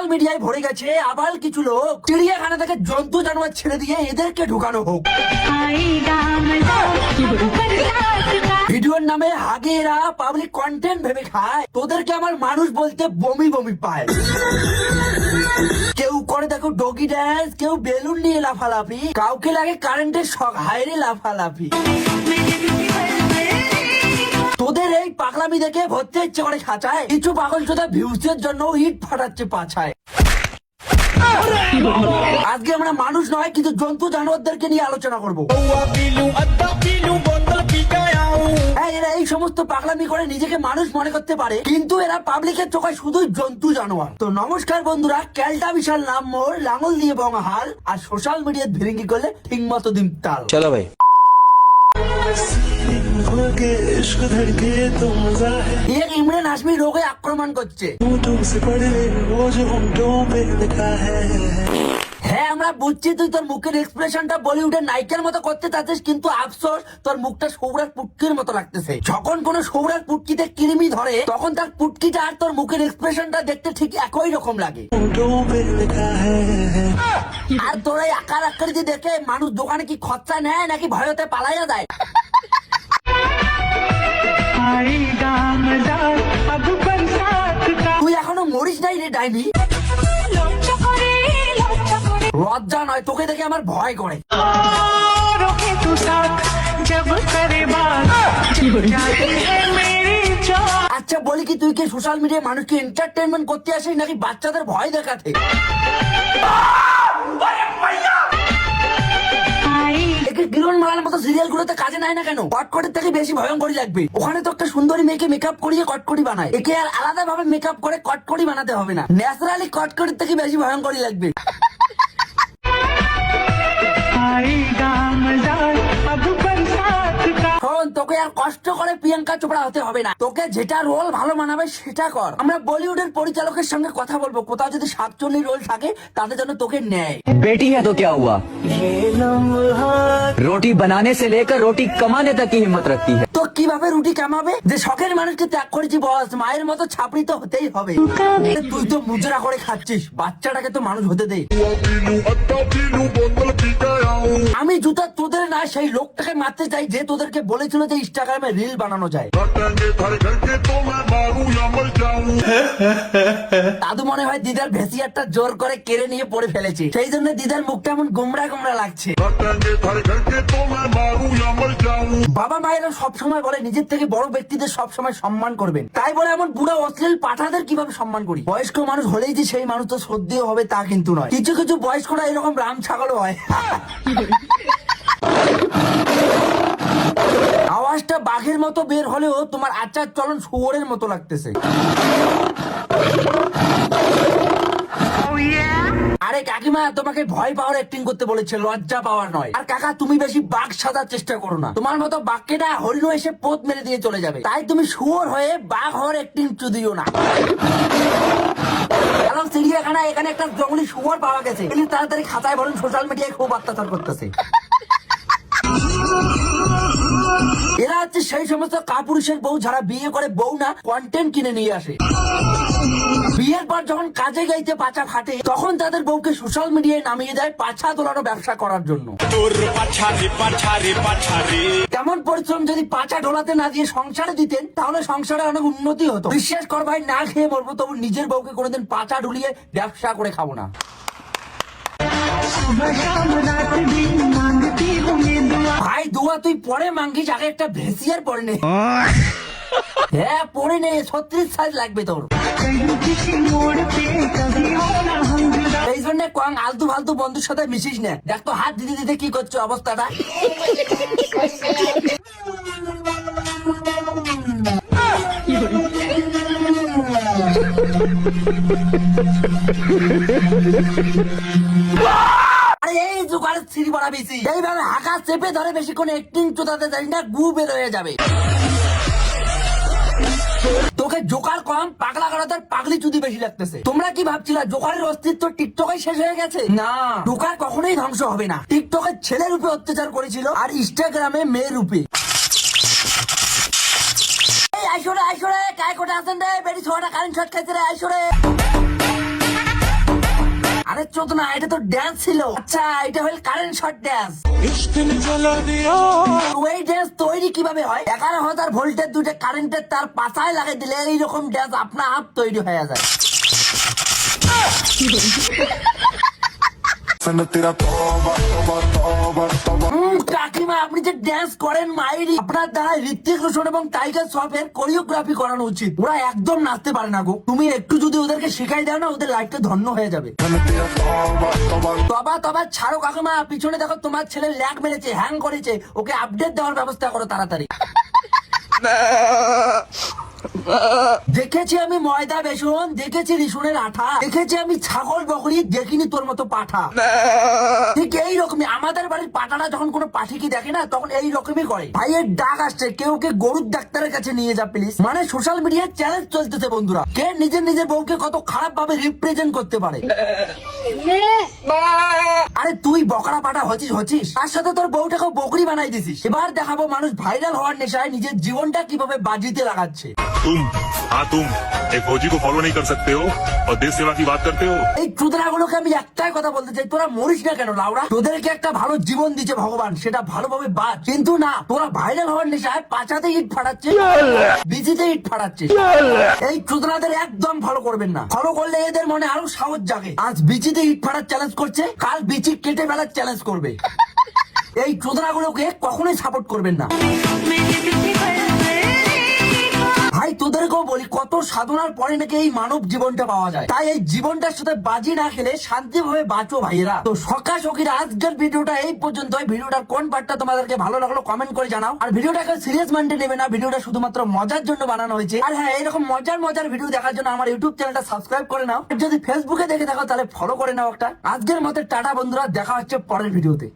Social মিডিয়ায় ভরে গেছে আবার কিছু লোক চিড়িয়াখানা থেকে জন্তু জানোয়ার ছেড়ে দিয়ে এদেরকে ঢুকানো হোক। ভিডিওর নামে আগে এরা পাবলিক কন্টেন্ট ভেবে খায়, তোদেরকে আমার মানুষ বলতে বমি বমি পায়। কেউ করে দেখো ডগি ড্যান্স, কেউ বেলুন নিয়ে লাফালাফি, কাউকে লাগে কারেন্টের শখ, হায়রে লাফালাফি। তোদের এই পাগলামি দেখে ভর্তি ইচ্ছে করে খাঁচায়, কিছু পাগল চোদা ভিউজের জন্য ইট ফাটাচ্ছে পাছায়। আজকে আমরা মানুষ নয় কিন্তু জন্তু জানোয়ারদেরকে নিয়ে আলোচনা করবো। হ্যাঁ, এরা এই সমস্ত পাগলামি করে নিজেকে মানুষ মনে করতে পারে, কিন্তু এরা পাবলিকের চোখে শুধুই জন্তু জানোয়ার। তো নমস্কার বন্ধুরা, ক্যালটা বিশাল নাম মোর, লাঙল দিয়ে বঙা হাল, আর সোশ্যাল মিডিয়ায় ভিরিঙ্গি করলে ঠিক মতো দিন তাল। চলো ভাই। ইমরান হাশমি রোগে আক্রমণ করছে। হ্যাঁ, আমরা বুঝছি তুই তোর মুখের এক্সপ্রেশনটা বলিউডের নায়িকার মতো করতে চাচ্ছিস, কিন্তু আফসোস তোর মুখটা সৌরার পুটকির মতো লাগতেছে। যখন কোন সৌরার পুটকিতে কৃমি ধরে তখন তার পুটকিটা আর তোর মুখের এক্সপ্রেশনটা দেখতে ঠিক একই রকম লাগে। আর তোর এই আকার আকৃতি দেখে মানুষ দোকানে কি খরচা নেয় নাকি ভয়তে পালাইয়া যায়। তুই এখনো মরিস নাই রে ডাইনি। লজ্জা নয়, তোকে দেখে আমার ভয় করে। আচ্ছা বলি কি, তুই কি সোশ্যাল মিডিয়ায় মানুষকে এন্টারটেনমেন্ট করতে আসিস নাকি বাচ্চাদের ভয় দেখাতে? কিরণ মালার মতো সিরিয়াল গুলোতে কাজে নাই না কেন? কটকটির থেকে বেশি ভয়ঙ্করী লাগবে। ওখানে তো একটা সুন্দরী মেয়েকে মেকআপ করিয়ে কটকটি বানায়, একে আর আলাদা ভাবে মেকআপ করে কটকটি বানাতে হবে না। ন্যাচারালি কটকটির থেকে বেশি ভয়ঙ্করী লাগবে। তোকে আর কষ্ট করে প্রিয়াঙ্কা চোপড়া হতে হবে না, তোকে যেটা রোল ভালো মানাবে সেটা কর। আমরা বলিউডের পরিচালকের সঙ্গে কথা বলবো, কোথাও যদি 47 রোল থাকে তাদের জন্য তোকে নেয়। बेटी है तो क्या हुआ, रोटी बनाने से लेकर रोटी कमाने तक की हिम्मत रखती है। তো কিভাবে রুটি কামাবে? যে শখের মানুষকে ত্যাগ করেছি বস, মায়ের মতো ছাপড়ি তো হতেই হবে। তুই তো মুজরা করে খাচ্ছিস, বাচ্চাটাকে তো মানুষ হতে দে। আমি জুতা তোদের না, সেই লোকটাকে মারতে চাই যে তোদেরকে বলেছিল যে ইনস্টাগ্রামে রিল বানানো যায়। দাদু মনে হয় দিদার ভেসিয়ারটা জোর করে কেড়ে নিয়ে পড়ে ফেলেছে, সেই জন্য দিদার মুখটা এমন গুমরা গুমরা লাগছে। বাবা মায়েরা সবসময় বলে নিজের থেকে বড় ব্যক্তিদের সবসময় সম্মান করবেন, তাই বলে এমন বুড়া অশ্লীল পাঠাদের কিভাবে সম্মান করি? বয়স্ক মানুষ হলেই যে সেই মানুষ তো শ্রদ্ধেয় হবে তা কিন্তু নয়। কিছু কিছু বয়স্করা এরকম রাম ছাগলও হয়। আওয়াজটা বাঘের মতো বের হলেও তোমার আচার চলন শুয়োরের মতো লাগতেছে। আরে কাকিমা, তোমাকে ভয় পাওয়ার অ্যাক্টিং করতে বলেছে, লজ্জা পাওয়ার নয়। আর কাকা, তুমি বেশি বাঘ সাজার চেষ্টা করো না, তোমার মতো বাঘকে না হরিণ এসে পোত মেরে দিয়ে চলে যাবে। তাই তুমি শুয়োর হয়ে বাঘ হওয়ার অ্যাক্টিং চুদিও না। কারণ চিড়িয়াখানায় এখানে একটা জঙ্গলি শুয়োর পাওয়া গেছে, কিন্তু তাড়াতাড়ি খাতায় ভরুন, সোশ্যাল মিডিয়ায় খুব অত্যাচার করতেছে। এরা হচ্ছে সেই সমস্ত কাপুরুষের বউ যারা বিয়ে করে বউ না কন্টেন্ট কিনে নিয়ে আসে। বিয়ের পর যখন কাজে গাইতে পাছা ফাটে তখন তাদের বউকে সোশ্যাল মিডিয়ায় নামিয়ে দেয় পাছা তোলানো ব্যবসা করার জন্য। তেমন পরিশ্রম যদি পাছা ঢোলাতে না দিয়ে সংসারে দিতেন তাহলে সংসারে অনেক উন্নতি হতো। বিশ্বাস কর ভাই, না খেয়ে মরবো তবু নিজের বউকে কোনোদিন পাছা ঢুলিয়ে ব্যবসা করে খাবো না। ভাই দুয়া তুই পরে মাঙ্গিস, আগে একটা ভেসিয়ার পরে নে। হ্যাঁ পরে নে, 36 সাইজ লাগবে তোর। এই জন্য কং আলতু ফালতু বন্ধুর সাথে মিশিস না। দেখ তো হাত দিতে দিতে কি করছো অবস্থাটা। এই জোগাড়ের সিঁড়ি বড়া বেশি, এইভাবে হাঁকা চেপে ধরে বেশিক্ষণ অ্যাক্টিং চোদাতে জানি না, গু বের হয়ে যাবে। তোকে জোকার কম, পাগলা করাতে পাগলি চুদি বেশি লাগতেছে। তোমরা কি ভাবছিলা জোকারের অস্তিত্ব টিকটকে শেষ হয়ে গেছে? না, জোকার কখনোই ধ্বংস হবে না। টিকটকের ছেলের রূপে অত্যাচার করেছিল আর ইনস্টাগ্রামে মেয়ের রূপে। আইসরে আইসরে কায় কোটা আছেন রে, বেরি ছোড়া কারেন্ট শট খাইছে রে, আইসরে। আরে চোদনা, এটা তো ড্যান্স ছিল। আচ্ছা, এটা হল কারেন্ট শট ড্যান্স। ওই ড্যান্স তৈরি কিভাবে হয়? 11,000 ভোল্টের দুটো কারেন্টের তার পাশায় লাগিয়ে দিলে এইরকম ড্যান্স আপনা আপ তৈরি হয়ে যায়। কাকিমা, আপনি যে ড্যান্স করেন মাইরি, আপনার দ্বারা ঋত্বিক রোশন এবং টাইগার শ্রফের কোরিওগ্রাফি করানো উচিত। ওরা একদম নাচতে পারে না গো। তুমি একটু যদি ওদেরকে শেখাই দাও না, ওদের লাইফটা ধন্য হয়ে যাবে। তবা তবা ছাড়ো কাকিমা, পিছনে দেখো তোমার ছেলে ল্যাগ মেরেছে, হ্যাং করেছে, ওকে আপডেট দেওয়ার ব্যবস্থা করো তাড়াতাড়ি। দেখেছি আমি ময়দা বেসন, দেখেছি রিসুনের আঠা, দেখেছি আমি ছাগল বকরি, দেখিনি তোর মতো পাঠা। ঠিক এইরকমই আমাদের বাড়ির পাঠাটা যখন কোনো পাঠিকে দেখে না, তখন এই রকমই করে। ভাইয়ের ডাক আসছে, কেউ কে গরুর ডাক্তারের কাছে নিয়ে যা প্লিজ। মানে সোশ্যাল মিডিয়ায় চ্যালেঞ্জ চলতেছে বন্ধুরা, কে নিজের বউকে কত খারাপ ভাবে রিপ্রেজেন্ট করতে পারে। আরে তুই বকরা পাঠা হচ্ছিস, তার সাথে তোর বউটাকে বকরি বানাই দিছিস। এবার দেখাবো মানুষ ভাইরাল হওয়ার নেশায় নিজের জীবনটা কিভাবে বাজিতে লাগাচ্ছে। तुम एक फौजी को फॉलो नहीं कर सकते हो और देश सेवा की बात करते हो। এই চুদরাগুলোকে আমি একটাই কথা বলতে চাই, তোরা মরিস না কেন লাউড়া? তোদেরকে একটা ভালো জীবন দিচ্ছে ভগবান, সেটা ভালোভাবে বাঁচ। কিন্তু না, তোরা ভাইরাল হওয়ার নেশায় পাচাতে ইট ফাটাচ্ছে, বিচিতে ইট ফাটাচ্ছে। এই চুদরাদের একদম ফলো করবেন না। ফলো করলে এদের মনে আরো সাহস জাগে। আজ বিচিতে ইট ফাটার চ্যালেঞ্জ করছে, কাল বিচি কেটে ফেলার চ্যালেঞ্জ করবে। এই চুদরাগুলোকে কখনোই সাপোর্ট করবেন না। ভাই তোদেরকেও বলি, কত সাধনার পরে নাকি এই মানব জীবনটা পাওয়া যায়। তাই এই জীবনটার সাথে বাজি না খেলে শান্তিভাবে বাঁচো ভাইয়েরা। তো সকাল আজকের ভিডিওটা এই পর্যন্ত। ভিডিওটার কোন পার্টটা তোমাদেরকে ভালো লাগলো কমেন্ট করে জানাও। আর ভিডিওটাকে সিরিয়াস মাইন্ডে নেবে না, ভিডিওটা শুধুমাত্র মজার জন্য বানানো হয়েছে। আর হ্যাঁ, এরকম মজার ভিডিও দেখার জন্য আমার ইউটিউব চ্যানেলটা সাবস্ক্রাইব করে নাও। যদি ফেসবুকে দেখে থাকো তাহলে ফলো করে নাও একটা। আজকের মতো টাটা বন্ধুরা, দেখা হচ্ছে পরের ভিডিওতে।